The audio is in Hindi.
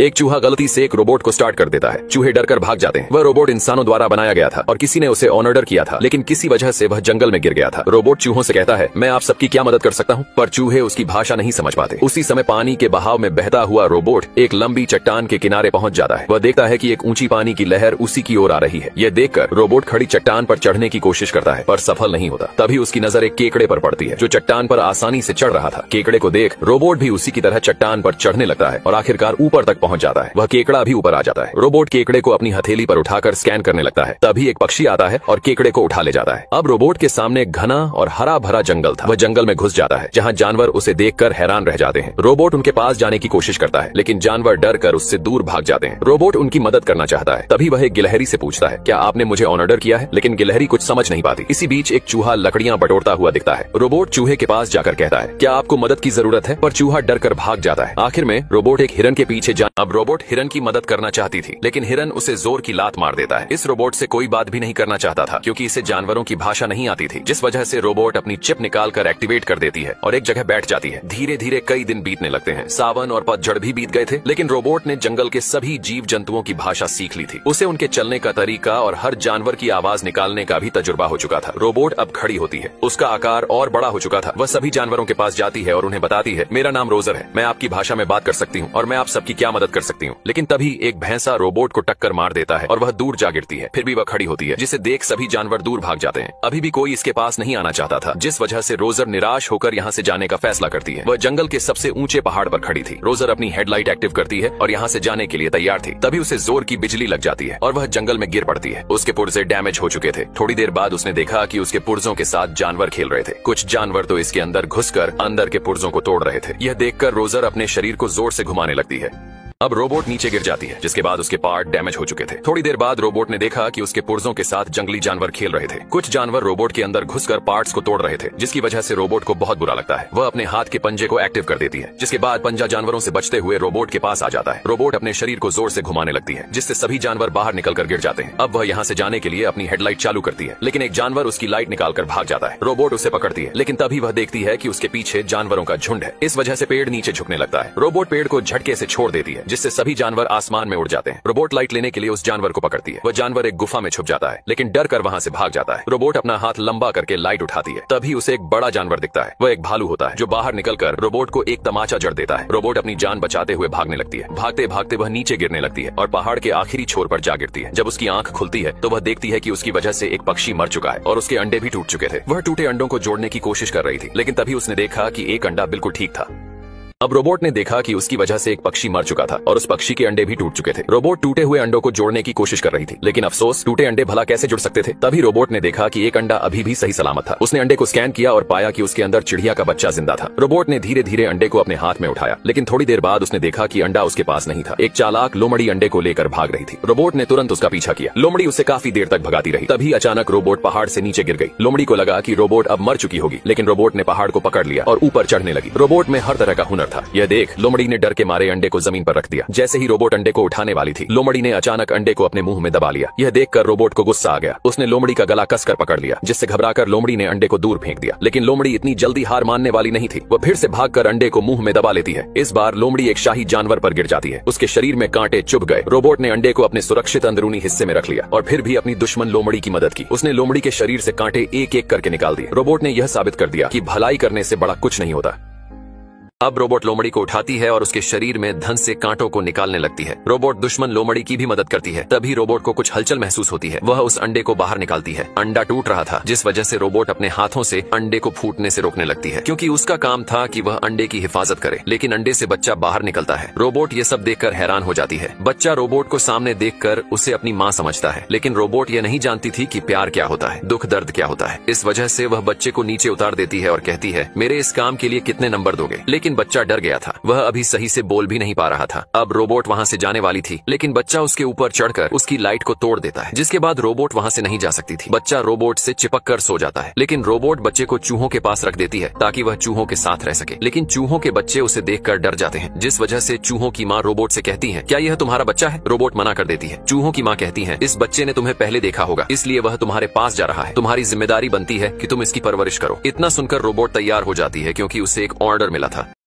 एक चूहा गलती से एक रोबोट को स्टार्ट कर देता है। चूहे डर कर भाग जाते हैं। वह रोबोट इंसानों द्वारा बनाया गया था और किसी ने उसे ऑर्डर किया था, लेकिन किसी वजह से वह जंगल में गिर गया था। रोबोट चूहों से कहता है, मैं आप सबकी क्या मदद कर सकता हूँ, पर चूहे उसकी भाषा नहीं समझ पाते। उसी समय पानी के बहाव में बहता हुआ रोबोट एक लंबी चट्टान के किनारे पहुंच जाता है। वह देखता है कि एक ऊंची पानी की लहर उसी की ओर आ रही है। यह देखकर रोबोट खड़ी चट्टान पर चढ़ने की कोशिश करता है, पर सफल नहीं होता। तभी उसकी नजर एक केकड़े पर पड़ती है जो चट्टान पर आसानी से चढ़ रहा था। केकड़े को देख रोबोट भी उसी की तरह चट्टान पर चढ़ने लगता है और आखिरकार ऊपर तक पहुंच जाता है। वह केकड़ा भी ऊपर आ जाता है। रोबोट केकड़े को अपनी हथेली पर उठाकर स्कैन करने लगता है। तभी एक पक्षी आता है और केकड़े को उठा ले जाता है। अब रोबोट के सामने घना और हरा भरा जंगल था। वह जंगल में घुस जाता है, जहाँ जानवर उसे देखकर हैरान रह जाते हैं। रोबोट उनके पास जाने की कोशिश करता है, लेकिन जानवर डर कर उससे दूर भाग जाते हैं। रोबोट उनकी मदद करना चाहता है। तभी वह एक गिलहरी से पूछता है, क्या आपने मुझे ऑर्डर किया है? लेकिन गिलहरी कुछ समझ नहीं पाती। इसी बीच एक चूहा लकड़ियां बटोरता हुआ दिखता है। रोबोट चूहे के पास जाकर कहता है, क्या आपको मदद की जरूरत है? पर चूहा डर कर भाग जाता है। आखिर में रोबोट एक हिरन के पीछे अब रोबोट हिरन की मदद करना चाहती थी, लेकिन हिरन उसे जोर की लात मार देता है। इस रोबोट से कोई बात भी नहीं करना चाहता था, क्योंकि इसे जानवरों की भाषा नहीं आती थी, जिस वजह से रोबोट अपनी चिप निकाल कर एक्टिवेट कर देती है और एक जगह बैठ जाती है। धीरे धीरे कई दिन बीतने लगते हैं। सावन और पतझड़ भी बीत गए थे, लेकिन रोबोट ने जंगल के सभी जीव जंतुओं की भाषा सीख ली थी। उसे उनके चलने का तरीका और हर जानवर की आवाज निकालने का भी तजुर्बा हो चुका था। रोबोट अब खड़ी होती है। उसका आकार और बड़ा हो चुका था। वह सभी जानवरों के पास जाती है और उन्हें बताती है, मेरा नाम रोजर है, मैं आपकी भाषा में बात कर सकती हूँ और मैं आप सबकी क्या मदद कर सकती हूँ। लेकिन तभी एक भैंसा रोबोट को टक्कर मार देता है और वह दूर जा गिरती है। फिर भी वह खड़ी होती है, जिसे देख सभी जानवर दूर भाग जाते हैं। अभी भी कोई इसके पास नहीं आना चाहता था, जिस वजह से रोजर निराश होकर यहाँ से जाने का फैसला करती है। वह जंगल के सबसे ऊंचे पहाड़ पर खड़ी थी। रोजर अपनी हेडलाइट एक्टिव करती है और यहाँ से जाने के लिए तैयार थी। तभी उसे जोर की बिजली लग जाती है और वह जंगल में गिर पड़ती है। उसके पुर्जे डैमेज हो चुके थे। थोड़ी देर बाद उसने देखा कि उसके पुर्जों के साथ जानवर खेल रहे थे। कुछ जानवर तो इसके अंदर घुसकर अंदर के पुर्जों को तोड़ रहे थे। यह देखकर रोजर अपने शरीर को जोर से घुमाने लगती है। अब रोबोट नीचे गिर जाती है, जिसके बाद उसके पार्ट डैमेज हो चुके थे। थोड़ी देर बाद रोबोट ने देखा कि उसके पुर्जों के साथ जंगली जानवर खेल रहे थे। कुछ जानवर रोबोट के अंदर घुसकर पार्ट्स को तोड़ रहे थे, जिसकी वजह से रोबोट को बहुत बुरा लगता है। वह अपने हाथ के पंजे को एक्टिव कर देती है, जिसके बाद पंजा जानवरों से बचते हुए रोबोट के पास आ जाता है। रोबोट अपने शरीर को जोर से घुमाने लगती है, जिससे सभी जानवर बाहर निकलकर गिर जाते हैं। अब वह यहाँ से जाने के लिए अपनी हेडलाइट चालू करती है, लेकिन एक जानवर उसकी लाइट निकालकर भाग जाता है। रोबोट उसे पकड़ती है, लेकिन तभी वह देखती है कि उसके पीछे जानवरों का झुंड है। इस वजह से पेड़ नीचे झुकने लगता है। रोबोट पेड़ को झटके से छोड़ देती है, जिससे सभी जानवर आसमान में उड़ जाते हैं। रोबोट लाइट लेने के लिए उस जानवर को पकड़ती है। वह जानवर एक गुफा में छुप जाता है, लेकिन डर कर वहां से भाग जाता है। रोबोट अपना हाथ लंबा करके लाइट उठाती है। तभी उसे एक बड़ा जानवर दिखता है। वह एक भालू होता है, जो बाहर निकलकर रोबोट को एक तमाचा जड़ देता है। रोबोट अपनी जान बचाते हुए भागने लगती है। भागते भागते वह नीचे गिरने लगती है और पहाड़ के आखिरी छोर पर जा गिरती है। जब उसकी आंख खुलती है तो वह देखती है कि उसकी वजह से एक पक्षी मर चुका है और उसके अंडे भी टूट चुके थे। वह टूटे अंडों को जोड़ने की कोशिश कर रही थी, लेकिन तभी उसने देखा कि एक अंडा बिल्कुल ठीक था। अब रोबोट ने देखा कि उसकी वजह से एक पक्षी मर चुका था और उस पक्षी के अंडे भी टूट चुके थे। रोबोट टूटे हुए अंडों को जोड़ने की कोशिश कर रही थी, लेकिन अफसोस, टूटे अंडे भला कैसे जुड़ सकते थे। तभी रोबोट ने देखा कि एक अंडा अभी भी सही सलामत था। उसने अंडे को स्कैन किया और पाया कि उसके अंदर चिड़िया का बच्चा जिंदा था। रोबोट ने धीरे धीरे अंडे को अपने हाथ में उठाया, लेकिन थोड़ी देर बाद उसने देखा कि अंडा उसके पास नहीं था। एक चालाक लोमड़ी अंडे को लेकर भाग रही थी। रोबोट ने तुरंत उसका पीछा किया। लोमड़ी उसे काफी देर तक भगाती रही। तभी अचानक रोबोट पहाड़ से नीचे गिर गई। लोमड़ी को लगा कि रोबोट अब मर चुकी होगी, लेकिन रोबोट ने पहाड़ को पकड़ लिया और ऊपर चढ़ने लगी। रोबोट में हर तरह का हुनर था। यह देख लोमड़ी ने डर के मारे अंडे को जमीन पर रख दिया। जैसे ही रोबोट अंडे को उठाने वाली थी, लोमड़ी ने अचानक अंडे को अपने मुंह में दबा लिया। यह देखकर रोबोट को गुस्सा आ गया। उसने लोमड़ी का गला कसकर पकड़ लिया, जिससे घबराकर लोमड़ी ने अंडे को दूर फेंक दिया। लेकिन लोमड़ी इतनी जल्दी हार मानने वाली नहीं थी। वह फिर से भागकर अंडे को मुंह में दबा लेती है। इस बार लोमड़ी एक शाही जानवर पर गिर जाती है। उसके शरीर में कांटे चुभ गए। रोबोट ने अंडे को अपने सुरक्षित अंदरूनी हिस्से में रख लिया और फिर भी अपनी दुश्मन लोमड़ी की मदद की। उसने लोमड़ी के शरीर से कांटे एक एक करके निकाल दिए। रोबोट ने यह साबित कर दिया कि भलाई करने से बड़ा कुछ नहीं होता। अब रोबोट लोमड़ी को उठाती है और उसके शरीर में धन से कांटों को निकालने लगती है। रोबोट दुश्मन लोमड़ी की भी मदद करती है। तभी रोबोट को कुछ हलचल महसूस होती है। वह उस अंडे को बाहर निकालती है। अंडा टूट रहा था, जिस वजह से रोबोट अपने हाथों से अंडे को फूटने से रोकने लगती है, क्योंकि उसका काम था कि वह अंडे की हिफाजत करे। लेकिन अंडे से बच्चा बाहर निकलता है। रोबोट ये सब देखकर हैरान हो जाती है। बच्चा रोबोट को सामने देखकर उसे अपनी माँ समझता है, लेकिन रोबोट ये नहीं जानती थी कि प्यार क्या होता है, दुख दर्द क्या होता है। इस वजह से वह बच्चे को नीचे उतार देती है और कहती है, मेरे इस काम के लिए कितने नंबर दोगे। लेकिन बच्चा डर गया था। वह अभी सही से बोल भी नहीं पा रहा था। अब रोबोट वहां से जाने वाली थी, लेकिन बच्चा उसके ऊपर चढ़कर उसकी लाइट को तोड़ देता है, जिसके बाद रोबोट वहां से नहीं जा सकती थी। बच्चा रोबोट से चिपक कर सो जाता है, लेकिन रोबोट बच्चे को चूहों के पास रख देती है ताकि वह चूहों के साथ रह सके। लेकिन चूहों के बच्चे उसे देखकर डर जाते हैं, जिस वजह से चूहों की माँ रोबोट से कहती है, क्या यह तुम्हारा बच्चा है? रोबोट मना कर देती है। चूहों की माँ कहती है, इस बच्चे ने तुम्हें पहले देखा होगा, इसलिए वह तुम्हारे पास जा रहा है। तुम्हारी जिम्मेदारी बनती है कि तुम इसकी परवरिश करो। इतना सुनकर रोबोट तैयार हो जाती है, क्योंकि उसे एक ऑर्डर मिला था।